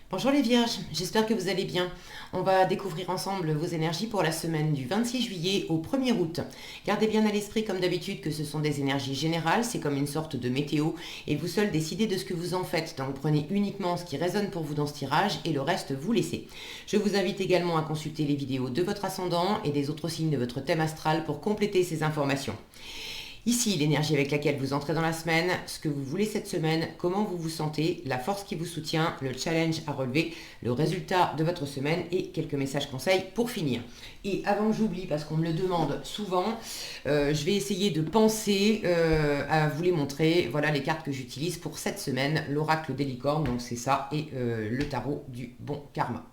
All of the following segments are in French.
Bonjour les Vierges, j'espère que vous allez bien. On va découvrir ensemble vos énergies pour la semaine du 26 juillet au 1er août. Gardez bien à l'esprit comme d'habitude que ce sont des énergies générales, c'est comme une sorte de météo et vous seul décidez de ce que vous en faites. Donc prenez uniquement ce qui résonne pour vous dans ce tirage et le reste vous laissez. Je vous invite également à consulter les vidéos de votre ascendant et des autres signes de votre thème astral pour compléter ces informations. Ici, l'énergie avec laquelle vous entrez dans la semaine, ce que vous voulez cette semaine, comment vous vous sentez, la force qui vous soutient, le challenge à relever, le résultat de votre semaine et quelques messages conseils pour finir. Et avant que j'oublie, parce qu'on me le demande souvent, je vais essayer de penser à vous les montrer. Voilà les cartes que j'utilise pour cette semaine, l'oracle des licornes, donc c'est ça, et le tarot du bon karma.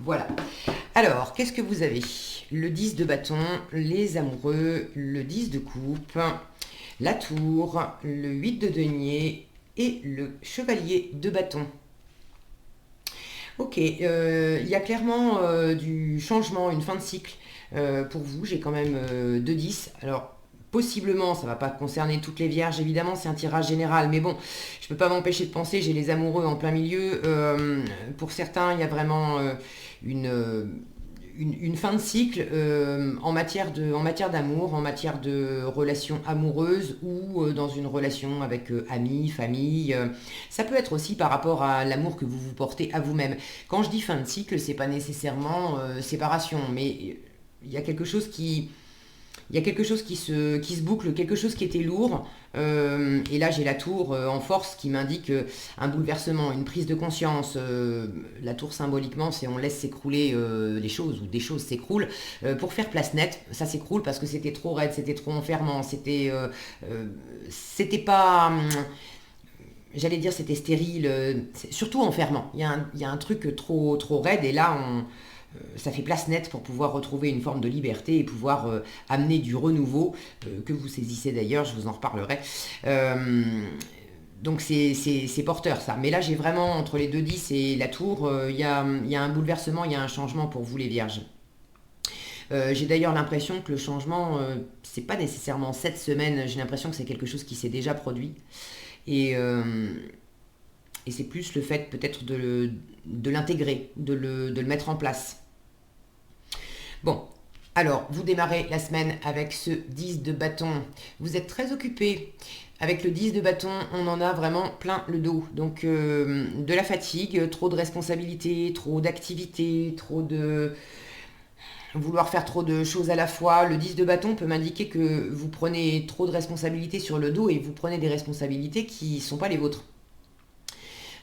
Voilà. Alors, qu'est-ce que vous avez? Le 10 de bâton, les amoureux, le 10 de coupe, la tour, le 8 de denier et le chevalier de bâton. Ok, il y a clairement du changement, une fin de cycle pour vous. J'ai quand même 2 10. Alors, possiblement, ça ne va pas concerner toutes les vierges, évidemment, c'est un tirage général. Mais bon, je ne peux pas m'empêcher de penser, j'ai les amoureux en plein milieu. Pour certains, il y a vraiment une, une fin de cycle en matière d'amour, en matière de relation amoureuse ou dans une relation avec amis, famille. Ça peut être aussi par rapport à l'amour que vous vous portez à vous-même. Quand je dis fin de cycle, c'est pas nécessairement séparation, mais il y a quelque chose qui se boucle, quelque chose qui était lourd. Et là, j'ai la tour en force qui m'indique un bouleversement, une prise de conscience. La tour, symboliquement, c'est on laisse s'écrouler les choses ou des choses s'écroulent pour faire place nette. Ça s'écroule parce que c'était trop raide, c'était trop enfermant, c'était pas. J'allais dire c'était stérile, surtout enfermant. Il y a un truc trop raide et là, ça fait place nette pour pouvoir retrouver une forme de liberté et pouvoir amener du renouveau, que vous saisissez d'ailleurs, je vous en reparlerai. Donc c'est porteur ça. Mais là j'ai vraiment entre les 2-10 et la tour, il y a un bouleversement, il y a un changement pour vous les vierges. J'ai d'ailleurs l'impression que le changement, c'est pas nécessairement cette semaine, j'ai l'impression que c'est quelque chose qui s'est déjà produit. Et, et c'est plus le fait peut-être de l'intégrer, de le mettre en place. Bon, alors, vous démarrez la semaine avec ce 10 de bâton. Vous êtes très occupé. Avec le 10 de bâton, on en a vraiment plein le dos. Donc, de la fatigue, trop de responsabilités, trop d'activités, trop de... vouloir faire trop de choses à la fois. Le 10 de bâton peut m'indiquer que vous prenez trop de responsabilités sur le dos et vous prenez des responsabilités qui ne sont pas les vôtres.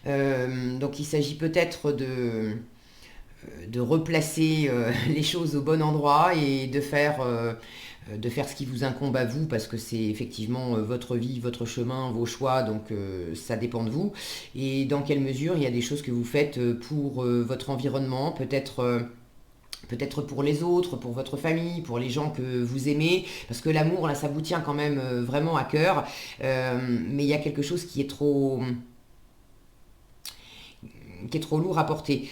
Donc, il s'agit peut-être de replacer les choses au bon endroit et de faire ce qui vous incombe à vous parce que c'est effectivement votre vie, votre chemin, vos choix, donc ça dépend de vous. Et dans quelle mesure il y a des choses que vous faites pour votre environnement, peut-être pour les autres, pour votre famille, pour les gens que vous aimez, parce que l'amour, là, ça vous tient quand même vraiment à cœur, mais il y a quelque chose qui est trop lourd à porter.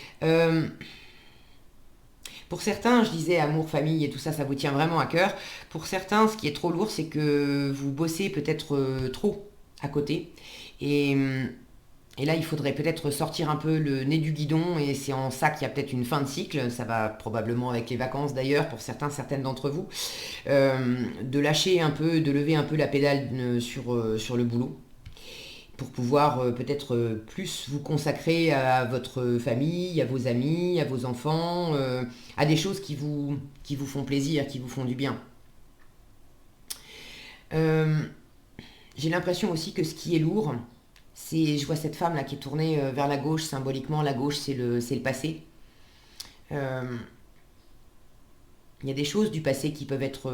Pour certains, je disais amour, famille et tout ça, ça vous tient vraiment à cœur. Pour certains, ce qui est trop lourd, c'est que vous bossez peut-être trop à côté. Et, et là, il faudrait peut-être sortir un peu le nez du guidon. Et c'est en ça qu'il y a peut-être une fin de cycle. Ça va probablement avec les vacances d'ailleurs, pour certains, certaines d'entre vous. De lâcher un peu, de lever un peu la pédale sur le boulot pour pouvoir peut-être plus vous consacrer à votre famille, à vos amis, à vos enfants, à des choses qui vous font plaisir, qui vous font du bien. Euh, j'ai l'impression aussi que ce qui est lourd, je vois cette femme là qui est tournée vers la gauche, symboliquement la gauche c'est le passé. Euh, il y a des choses du passé qui peuvent être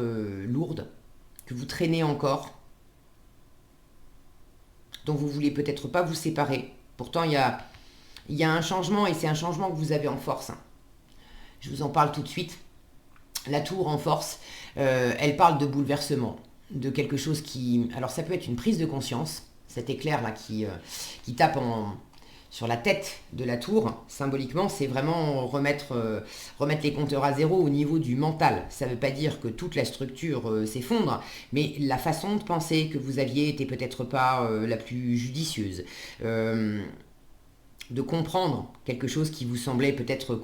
lourdes, que vous traînez encore, dont vous voulez peut-être pas vous séparer. Pourtant il y a un changement et c'est un changement que vous avez en force. Je vous en parle tout de suite. La tour en force, elle parle de bouleversement, de quelque chose qui... Alors ça peut être une prise de conscience, cet éclair là qui tape sur la tête de la tour, symboliquement, c'est vraiment remettre les compteurs à zéro au niveau du mental. Ça ne veut pas dire que toute la structure s'effondre, mais la façon de penser que vous aviez était peut-être pas la plus judicieuse. de comprendre quelque chose qui vous semblait peut-être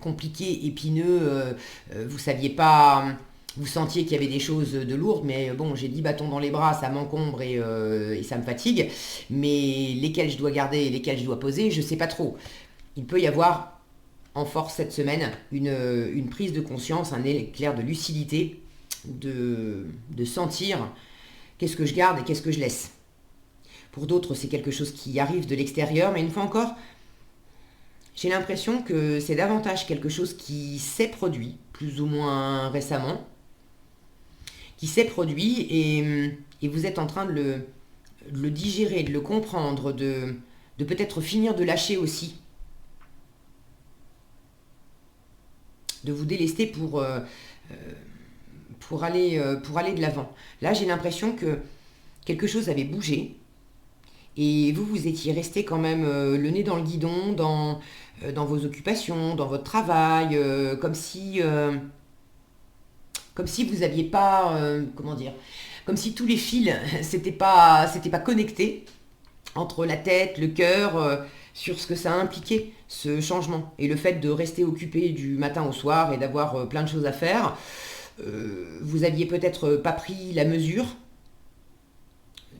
compliqué, épineux, vous saviez pas, vous sentiez qu'il y avait des choses de lourdes, mais bon, j'ai 10 bâtons dans les bras, ça m'encombre et ça me fatigue, mais lesquels je dois garder et lesquels je dois poser, je sais pas trop. Il peut y avoir en force cette semaine une prise de conscience, un éclair de lucidité, de sentir qu'est-ce que je garde et qu'est-ce que je laisse. Pour d'autres, c'est quelque chose qui arrive de l'extérieur, mais une fois encore, j'ai l'impression que c'est davantage quelque chose qui s'est produit, plus ou moins récemment, qui s'est produit et vous êtes en train de le digérer, de le comprendre, de peut-être finir de lâcher aussi, de vous délester pour aller de l'avant. Là, j'ai l'impression que quelque chose avait bougé et vous étiez resté quand même le nez dans le guidon, dans vos occupations, dans votre travail, comme si vous n'aviez pas, comment dire, comme si tous les fils s'étaient pas connectés entre la tête, le cœur, sur ce que ça a impliqué, ce changement. Et le fait de rester occupé du matin au soir et d'avoir plein de choses à faire, vous aviez peut-être pas pris la mesure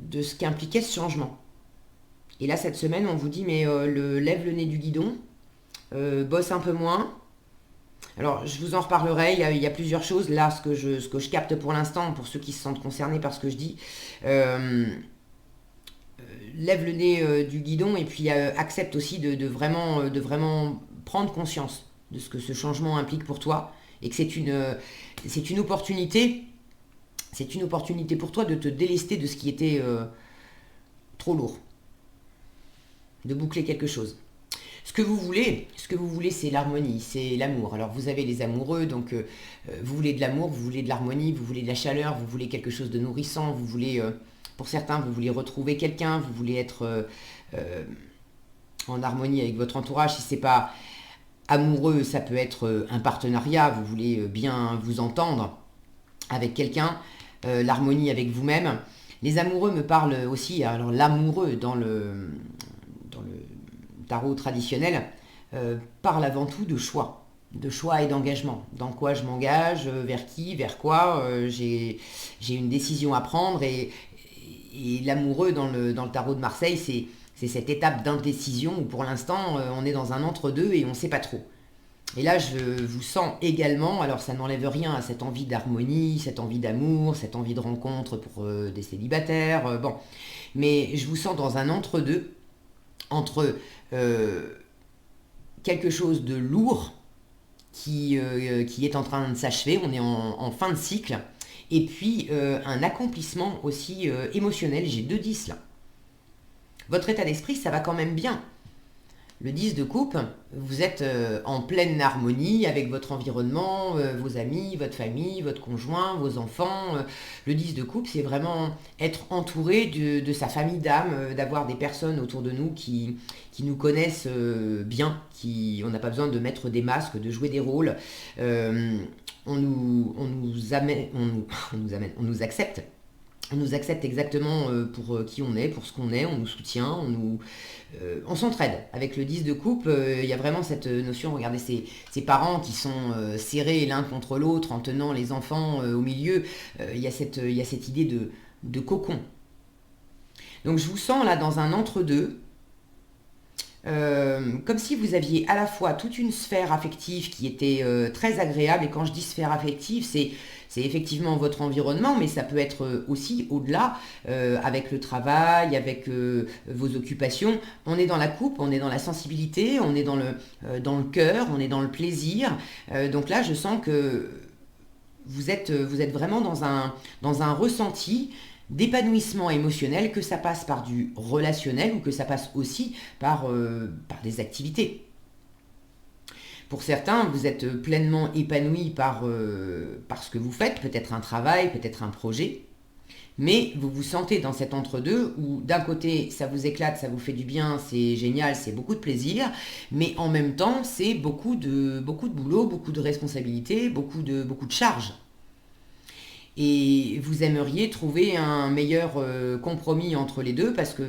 de ce qu'impliquait ce changement. Et là, cette semaine, on vous dit, mais lève le nez du guidon, bosse un peu moins. Alors, je vous en reparlerai, il y a plusieurs choses. Là, ce que je capte pour l'instant, pour ceux qui se sentent concernés par ce que je dis, lève le nez du guidon et puis accepte aussi de vraiment prendre conscience de ce que ce changement implique pour toi et que c'est une opportunité. C'est une opportunité pour toi de te délester de ce qui était trop lourd, de boucler quelque chose. Ce que vous voulez, c'est l'harmonie, c'est l'amour. Alors vous avez les amoureux, donc vous voulez de l'amour, vous voulez de l'harmonie, vous voulez de la chaleur, vous voulez quelque chose de nourrissant, vous voulez, pour certains, vous voulez retrouver quelqu'un, vous voulez être en harmonie avec votre entourage. Si c'est pas amoureux, ça peut être un partenariat, vous voulez bien vous entendre avec quelqu'un, l'harmonie avec vous-même. Les amoureux me parlent aussi, alors l'amoureux dans le tarot traditionnel parle avant tout de choix et d'engagement. Dans quoi je m'engage, vers qui, vers quoi, j'ai une décision à prendre et l'amoureux dans le tarot de Marseille, c'est cette étape d'indécision où pour l'instant on est dans un entre-deux et on ne sait pas trop. Et là, je vous sens également, alors ça n'enlève rien à cette envie d'harmonie, cette envie d'amour, cette envie de rencontre pour des célibataires, bon. Mais je vous sens dans un entre-deux, entre quelque chose de lourd qui est en train de s'achever, on est en fin de cycle, et puis un accomplissement aussi émotionnel, j'ai 2 10 là. Votre état d'esprit, ça va quand même bien. Le 10 de coupe, vous êtes en pleine harmonie avec votre environnement, vos amis, votre famille, votre conjoint, vos enfants. Le 10 de coupe, c'est vraiment être entouré de sa famille d'âme, d'avoir des personnes autour de nous qui nous connaissent bien, on n'a pas besoin de mettre des masques, de jouer des rôles. On nous accepte. On nous accepte exactement pour qui on est, pour ce qu'on est, on nous soutient, on s'entraide. Avec le 10 de coupe, il y a vraiment cette notion, regardez ces parents qui sont serrés l'un contre l'autre en tenant les enfants au milieu, il y a cette idée de cocon. Donc je vous sens là dans un entre-deux, comme si vous aviez à la fois toute une sphère affective qui était très agréable, et quand je dis sphère affective, c'est effectivement votre environnement, mais ça peut être aussi au-delà, avec le travail, avec vos occupations. On est dans la coupe, on est dans la sensibilité, on est dans le cœur, on est dans le plaisir. Donc là, je sens que vous êtes vraiment dans un ressenti d'épanouissement émotionnel, que ça passe par du relationnel ou que ça passe aussi par des activités. Pour certains, vous êtes pleinement épanoui par ce que vous faites, peut-être un travail, peut-être un projet, mais vous vous sentez dans cet entre-deux où d'un côté, ça vous éclate, ça vous fait du bien, c'est génial, c'est beaucoup de plaisir, mais en même temps, c'est beaucoup de boulot, beaucoup de responsabilités, beaucoup de charges. Et vous aimeriez trouver un meilleur compromis entre les deux, parce que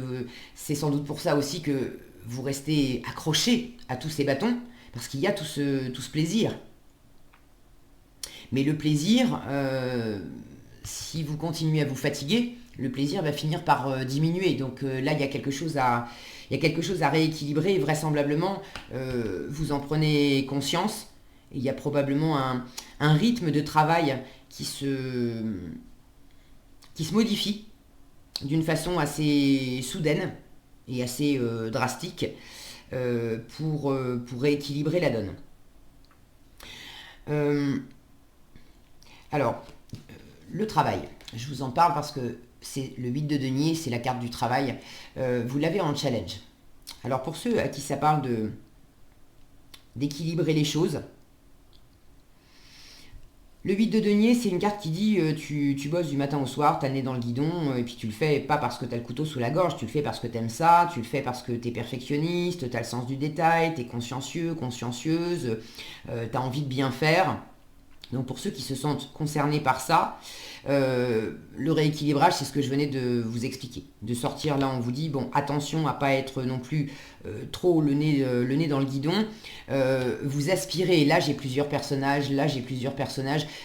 c'est sans doute pour ça aussi que vous restez accroché à tous ces bâtons, parce qu'il y a tout ce plaisir. Mais le plaisir, si vous continuez à vous fatiguer, le plaisir va finir par diminuer. Donc là, il y a quelque chose à rééquilibrer. Et vraisemblablement, vous en prenez conscience. Et il y a probablement un rythme de travail qui se modifie d'une façon assez soudaine et assez drastique pour rééquilibrer la donne. Alors, le travail, je vous en parle parce que c'est le 8 de denier, c'est la carte du travail. Vous l'avez en challenge. Alors pour ceux à qui ça parle d'équilibrer les choses, le 8 de denier, c'est une carte qui dit tu bosses du matin au soir, t'as le nez dans le guidon, et puis tu le fais pas parce que t'as le couteau sous la gorge, tu le fais parce que t'aimes ça, tu le fais parce que t'es perfectionniste, t'as le sens du détail, t'es consciencieux, consciencieuse, t'as envie de bien faire. Donc pour ceux qui se sentent concernés par ça, le rééquilibrage, c'est ce que je venais de vous expliquer. De sortir là, on vous dit, bon, attention à pas être non plus trop le nez dans le guidon. Vous aspirez, là j'ai plusieurs personnages,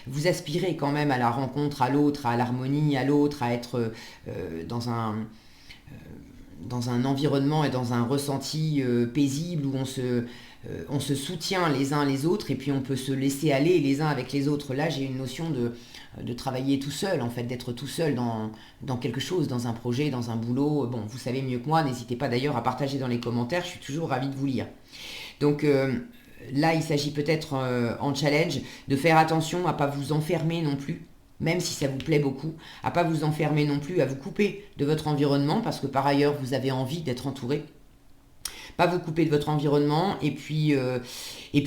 vous aspirez quand même à la rencontre, à l'autre, à l'harmonie, à l'autre, à être dans un environnement et dans un ressenti paisible où on se soutient les uns les autres et puis on peut se laisser aller les uns avec les autres. Là, j'ai une notion de travailler tout seul, en fait, d'être tout seul dans quelque chose, dans un projet, dans un boulot. Bon, vous savez mieux que moi, n'hésitez pas d'ailleurs à partager dans les commentaires, je suis toujours ravie de vous lire. Donc là, il s'agit peut-être en challenge de faire attention à ne pas vous enfermer non plus, même si ça vous plaît beaucoup, à ne pas vous enfermer non plus, à vous couper de votre environnement, parce que par ailleurs, vous avez envie d'être entouré. Pas vous couper de votre environnement et puis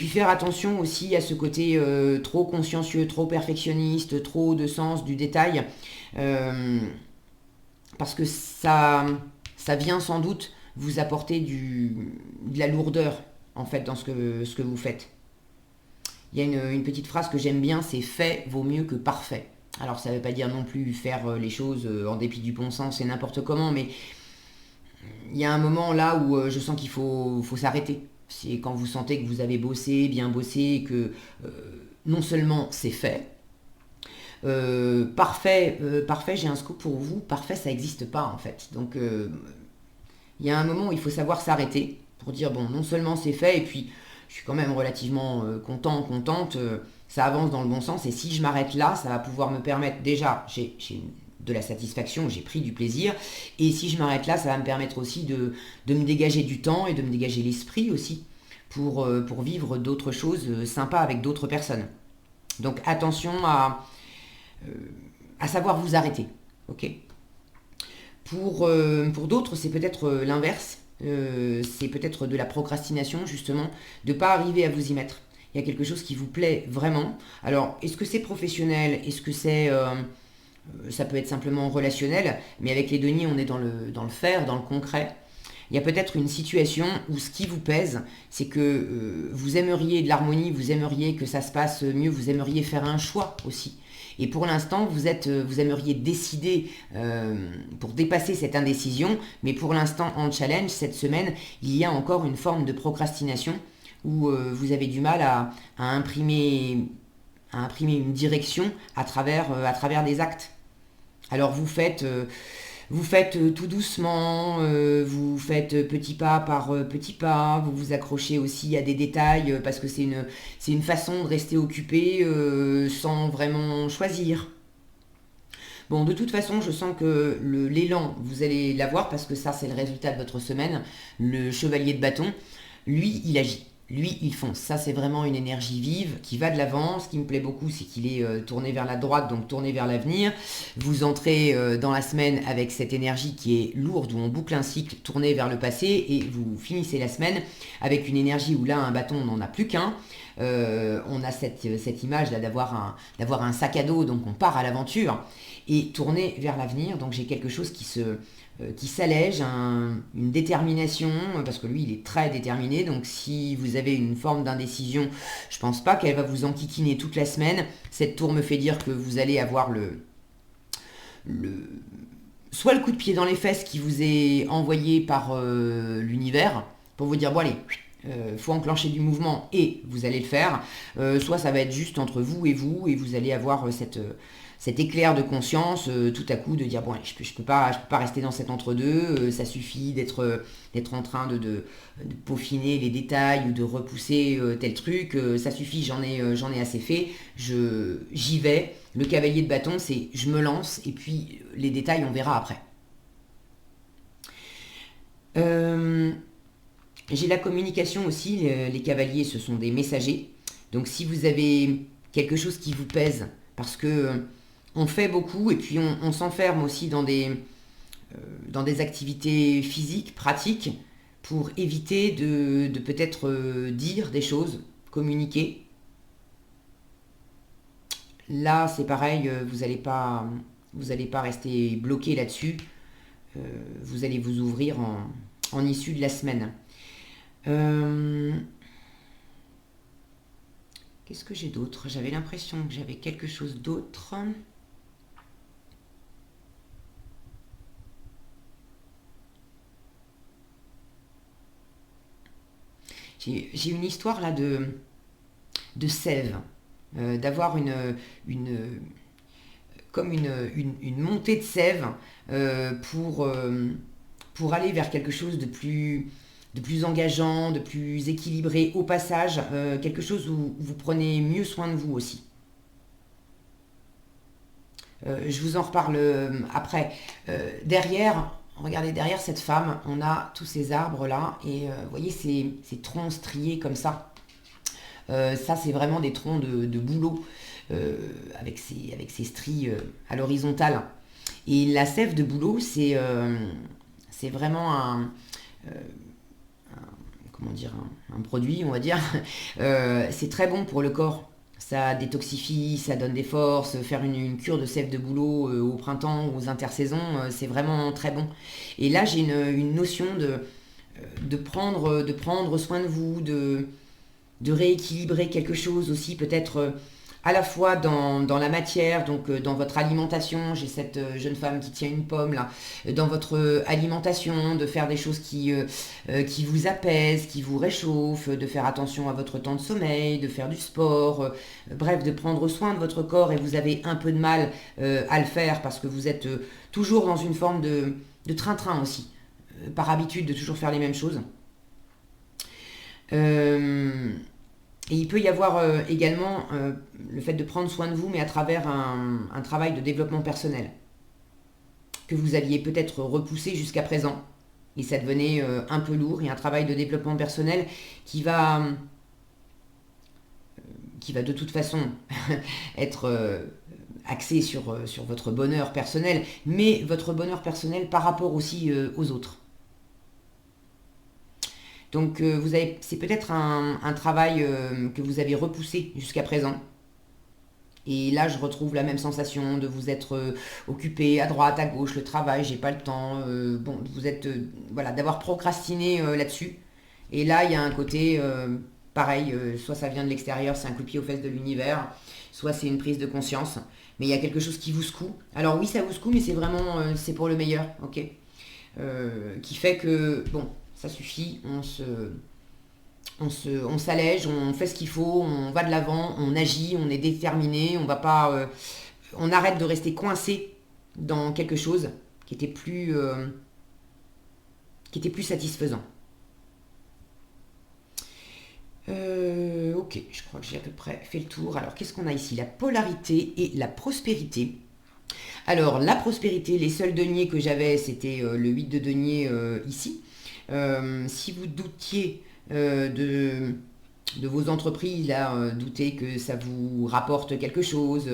faire attention aussi à ce côté trop consciencieux, trop perfectionniste, trop de sens du détail parce que ça vient sans doute vous apporter de la lourdeur en fait dans ce que vous faites. Il y a une petite phrase que j'aime bien, c'est fait vaut mieux que parfait. Alors ça ne veut pas dire non plus faire les choses en dépit du bon sens et n'importe comment, mais il y a un moment là où je sens qu'il faut s'arrêter. C'est quand vous sentez que vous avez bossé, bien bossé, que non seulement c'est fait, parfait, j'ai un scoop pour vous, parfait ça n'existe pas en fait. Donc il y a un moment où il faut savoir s'arrêter pour dire bon, non seulement c'est fait, et puis je suis quand même relativement contente, ça avance dans le bon sens, et si je m'arrête là, ça va pouvoir me permettre, déjà, j'ai de la satisfaction, j'ai pris du plaisir, et si je m'arrête là, ça va me permettre aussi de me dégager du temps et de me dégager l'esprit aussi pour vivre d'autres choses sympas avec d'autres personnes. Donc attention à savoir vous arrêter, ok ? Pour d'autres, c'est peut-être l'inverse, c'est peut-être de la procrastination justement, de ne pas arriver à vous y mettre. Il y a quelque chose qui vous plaît vraiment. Alors, est-ce que c'est professionnel ? Est-ce que c'est... ça peut être simplement relationnel, mais avec les deniers, on est dans le faire, dans le concret. Il y a peut-être une situation où ce qui vous pèse, c'est que vous aimeriez de l'harmonie, vous aimeriez que ça se passe mieux, vous aimeriez faire un choix aussi. Et pour l'instant, vous aimeriez décider pour dépasser cette indécision, mais pour l'instant, en challenge, cette semaine, il y a encore une forme de procrastination où vous avez du mal à imprimer une direction à travers des actes. Alors vous faites tout doucement, vous faites petit pas par petit pas, vous vous accrochez aussi à des détails parce que c'est une façon de rester occupé sans vraiment choisir. Bon, de toute façon, je sens que l'élan, vous allez l'avoir parce que ça, c'est le résultat de votre semaine. Le chevalier de bâton, lui, il agit. Lui, il fonce. Ça, c'est vraiment une énergie vive qui va de l'avant. Ce qui me plaît beaucoup, c'est qu'il est tourné vers la droite, donc tourné vers l'avenir. Vous entrez dans la semaine avec cette énergie qui est lourde, où on boucle un cycle tourné vers le passé, et vous finissez la semaine avec une énergie où là, un bâton, on n'en a plus qu'un. On a cette image là d'avoir un sac à dos, donc on part à l'aventure, et tourné vers l'avenir. Donc j'ai quelque chose qui s'allège, une détermination, parce que lui il est très déterminé, donc si vous avez une forme d'indécision, je pense pas qu'elle va vous enquiquiner toute la semaine. Cette tour me fait dire que vous allez avoir soit le coup de pied dans les fesses qui vous est envoyé par l'univers, pour vous dire, bon allez, faut enclencher du mouvement et vous allez le faire, soit ça va être juste entre vous et vous allez avoir cet éclair de conscience tout à coup de dire bon allez, je peux pas rester dans cet entre-deux, ça suffit d'être en train de peaufiner les détails ou de repousser tel truc, ça suffit, j'en ai assez fait, j'y vais. Le cavalier de bâton, c'est je me lance et puis les détails on verra après. J'ai la communication aussi, les cavaliers ce sont des messagers. Donc si vous avez quelque chose qui vous pèse, parce que on fait beaucoup et puis on s'enferme aussi dans des activités physiques, pratiques, pour éviter de peut-être dire des choses, communiquer. Là c'est pareil, vous n'allez pas rester bloqué là-dessus, vous allez vous ouvrir en issue de la semaine. Qu'est-ce que j'ai d'autre? J'avais l'impression que j'avais quelque chose d'autre. J'ai une histoire là de sève, d'avoir comme une montée de sève pour aller vers quelque chose de plus engageant, de plus équilibré au passage, quelque chose où vous prenez mieux soin de vous aussi. Je vous en reparle après. Regardez derrière cette femme, on a tous ces arbres là et vous voyez ces troncs striés comme ça. Ça c'est vraiment des troncs de bouleau avec ces stries à l'horizontale. Et la sève de bouleau c'est vraiment comment dire, un produit, on va dire. C'est très bon pour le corps. Ça détoxifie, ça donne des forces. Faire une cure de sève de bouleau au printemps ou aux intersaisons, c'est vraiment très bon. Et là, j'ai une notion de prendre soin de vous, de rééquilibrer quelque chose aussi, peut-être à la fois dans la matière, donc dans votre alimentation. J'ai cette jeune femme qui tient une pomme là, dans votre alimentation, de faire des choses qui vous apaisent, qui vous réchauffent, de faire attention à votre temps de sommeil, de faire du sport, bref, de prendre soin de votre corps et vous avez un peu de mal à le faire parce que vous êtes toujours dans une forme de train-train aussi, par habitude de toujours faire les mêmes choses. Et il peut y avoir également le fait de prendre soin de vous, mais à travers un travail de développement personnel, que vous aviez peut-être repoussé jusqu'à présent, et ça devenait un peu lourd, et un travail de développement personnel qui va de toute façon être axé sur votre bonheur personnel, mais votre bonheur personnel par rapport aussi aux autres. Donc c'est peut-être un travail que vous avez repoussé jusqu'à présent. Et là, je retrouve la même sensation de vous être occupé à droite, à gauche, le travail, j'ai pas le temps. Bon, vous êtes voilà, d'avoir procrastiné là-dessus. Et là, il y a un côté pareil, soit ça vient de l'extérieur, c'est un coup de pied aux fesses de l'univers, soit c'est une prise de conscience. Mais il y a quelque chose qui vous secoue. Alors oui, ça vous secoue, mais c'est vraiment c'est pour le meilleur, ok. Qui fait que bon. Ça suffit, on s'allège, on fait ce qu'il faut, on va de l'avant, on agit, on est déterminé, on arrête de rester coincé dans quelque chose qui était plus satisfaisant. Ok, je crois que j'ai à peu près fait le tour. Alors qu'est-ce qu'on a ici? La polarité et la prospérité. Alors la prospérité, les seuls deniers que j'avais, c'était le 8 de denier ici. Si vous doutiez de vos entreprises, là, doutez que ça vous rapporte quelque chose,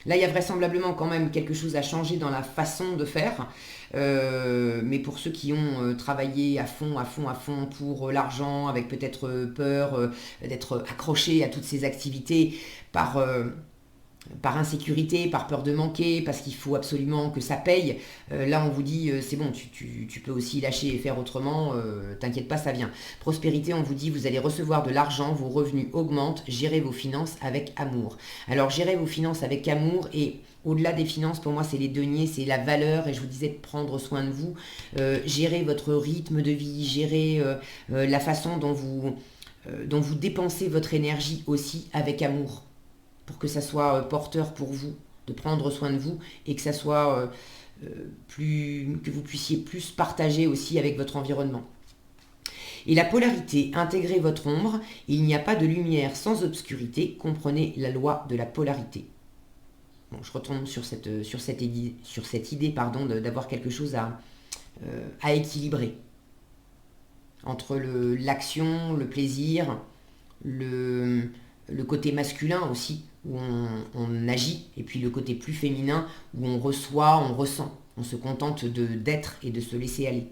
là il y a vraisemblablement quand même quelque chose à changer dans la façon de faire, mais pour ceux qui ont travaillé à fond pour l'argent, avec peut-être peur d'être accrochés à toutes ces activités par par insécurité, par peur de manquer, parce qu'il faut absolument que ça paye. Là, on vous dit, c'est bon, tu peux aussi lâcher et faire autrement, t'inquiète pas, ça vient. Prospérité, on vous dit, vous allez recevoir de l'argent, vos revenus augmentent, gérez vos finances avec amour. Alors, gérez vos finances avec amour et au-delà des finances, pour moi, c'est les deniers, c'est la valeur, et je vous disais de prendre soin de vous, gérer votre rythme de vie, gérer la façon dont vous dépensez votre énergie aussi avec amour, pour que ça soit porteur pour vous, de prendre soin de vous, et que ça soit que vous puissiez plus partager aussi avec votre environnement. Et la polarité, intégrez votre ombre, il n'y a pas de lumière sans obscurité, comprenez la loi de la polarité. Bon, je retombe sur cette idée d'avoir quelque chose à équilibrer entre l'action, le plaisir, le côté masculin aussi, où on agit, et puis le côté plus féminin, où on reçoit, on ressent, on se contente d'être et de se laisser aller.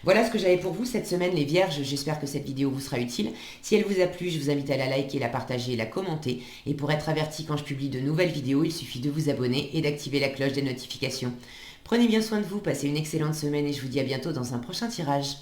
Voilà ce que j'avais pour vous cette semaine, les Vierges. J'espère que cette vidéo vous sera utile. Si elle vous a plu, je vous invite à la liker, la partager et la commenter. Et pour être averti quand je publie de nouvelles vidéos, il suffit de vous abonner et d'activer la cloche des notifications. Prenez bien soin de vous, passez une excellente semaine et je vous dis à bientôt dans un prochain tirage.